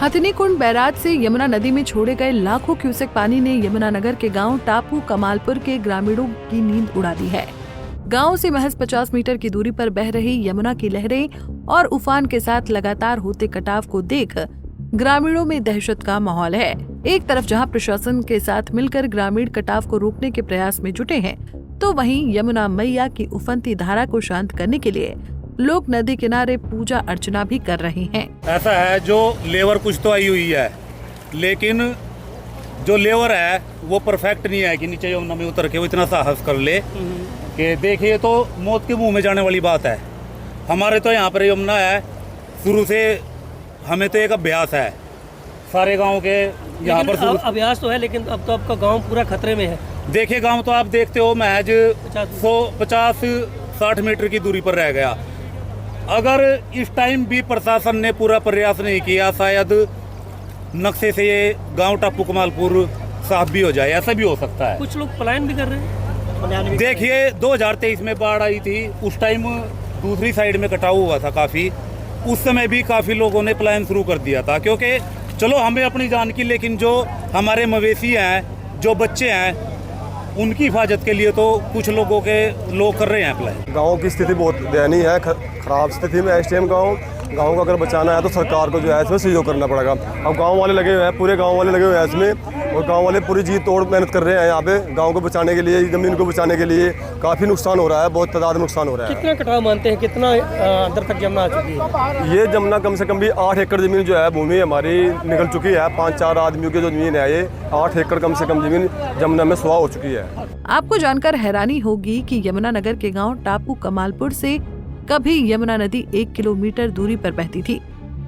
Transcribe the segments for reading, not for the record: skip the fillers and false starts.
Hathnikund barrage से यमुना नदी में छोड़े गए लाखों क्यूसेक पानी ने यमुनानगर के गांव टापू कमालपुर के ग्रामीणों की नींद उड़ा दी है। गांव से महज 50 मीटर की दूरी पर बह रही यमुना की लहरें और उफान के साथ लगातार होते कटाव को देख ग्रामीणों में दहशत का माहौल है। एक तरफ जहां प्रशासन के साथ मिलकर ग्रामीण कटाव को रोकने के प्रयास में जुटे हैं, तो वहीं यमुना मैया की उफनती धारा को शांत करने के लिए लोग नदी किनारे पूजा अर्चना भी कर रहे हैं। ऐसा है, जो लेबर कुछ तो आई हुई है, लेकिन जो लेबर है वो परफेक्ट नहीं है कि नीचे यमुना में उतर के वो इतना साहस कर ले कि देखिए, तो मौत के मुंह में जाने वाली बात है। हमारे तो यहाँ पर यमुना है, शुरू से हमें तो एक अभ्यास है सारे गांव के यहाँ पर अभ्यास तो है, लेकिन अब तो आपका गांव पूरा खतरे में है। देखिए, गांव तो आप देखते हो महज 150-60 मीटर की दूरी पर रह गया। अगर इस टाइम भी प्रशासन ने पूरा प्रयास नहीं किया, शायद नक्शे से ये गांव टापू कमालपुर साफ भी हो जाए, ऐसा भी हो सकता है। कुछ लोग पलायन भी कर रहे हैं। देखिए, 2023 में बाढ़ आई थी, उस टाइम दूसरी साइड में कटाव हुआ था काफ़ी। उस समय भी काफ़ी लोगों ने पलायन शुरू कर दिया था, क्योंकि चलो हमें अपनी जान की, लेकिन जो हमारे मवेशी हैं, जो बच्चे हैं, उनकी हिफाजत के लिए तो कुछ लोग कर रहे हैं पलायन। गाँव की स्थिति बहुत दयनीय है, खराब स्थिति में है इस टाइम गाँव को अगर बचाना है तो सरकार को जो है इसमें सहयोग करना पड़ेगा। अब गांव वाले लगे हुए हैं, पूरे गांव वाले लगे हुए हैं इसमें, और गांव वाले पूरी जी तोड़ मेहनत कर रहे हैं यहाँ पे गांव को बचाने के लिए, जमीन को बचाने के लिए। काफ़ी नुकसान हो रहा है, बहुत तादाद में नुकसान हो रहा है। कितना कटाव मानते हैं, कितना अंदर तक यमुना आ चुकी है? ये यमुना कम से कम भी 8 एकड़ जमीन जो है भूमि हमारी निकल चुकी है। 5-4 आदमियों की जो जमीन है, ये 8 एकड़ कम से कम जमीन यमुना में स्वाह हो चुकी है। आपको जानकर हैरानी होगी कि यमुनानगर के गाँव टापू कमालपुर से कभी यमुना नदी 1 किलोमीटर दूरी पर बहती थी,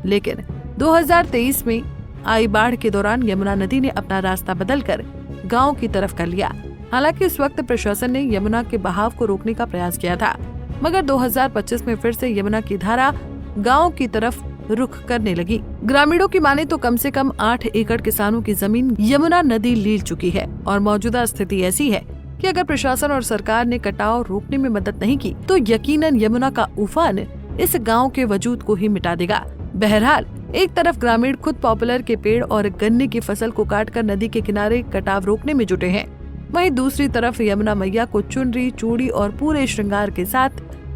लेकिन 2023 में आई बाढ़ के दौरान यमुना नदी ने अपना रास्ता बदलकर गांव की तरफ कर लिया। हालांकि उस वक्त प्रशासन ने यमुना के बहाव को रोकने का प्रयास किया था, मगर 2025 में फिर से यमुना की धारा गांव की तरफ रुख करने लगी। ग्रामीणों की माने तो कम से कम 8 एकड़ किसानों की जमीन यमुना नदी लील चुकी है, और मौजूदा स्थिति ऐसी है कि अगर प्रशासन और सरकार ने कटाव रोकने में मदद नहीं की, तो यकीनन यमुना का उफान इस गांव के वजूद को ही मिटा देगा। बहरहाल, एक तरफ ग्रामीण खुद पॉपुलर के पेड़ और गन्ने की फसल को काटकर नदी के किनारे कटाव रोकने में जुटे हैं, वहीं दूसरी तरफ यमुना मैया को चुनरी, चूड़ी और पूरे श्रृंगार के साथ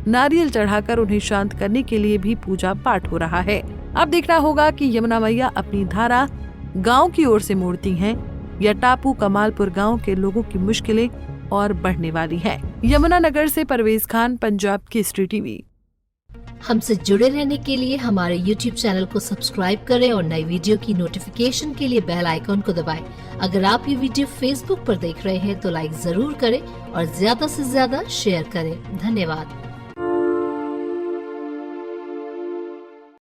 नारियल चढ़ाकर उन्हें शांत करने के लिए भी पूजा पाठ हो रहा है। अब देखना होगा कि यमुना मैया अपनी धारा गाँव की ओर से मोड़ती है या टापू कमालपुर गाँव के लोगों की मुश्किलें और बढ़ने वाली है। यमुनानगर से परवेज खान, पंजाब केसरी टीवी। हमसे जुड़े रहने के लिए हमारे YouTube चैनल को सब्सक्राइब करें और नई वीडियो की नोटिफिकेशन के लिए बेल आइकॉन को दबाएं। अगर आप ये वीडियो Facebook पर देख रहे हैं तो लाइक जरूर करें और ज्यादा से ज्यादा शेयर करें। धन्यवाद।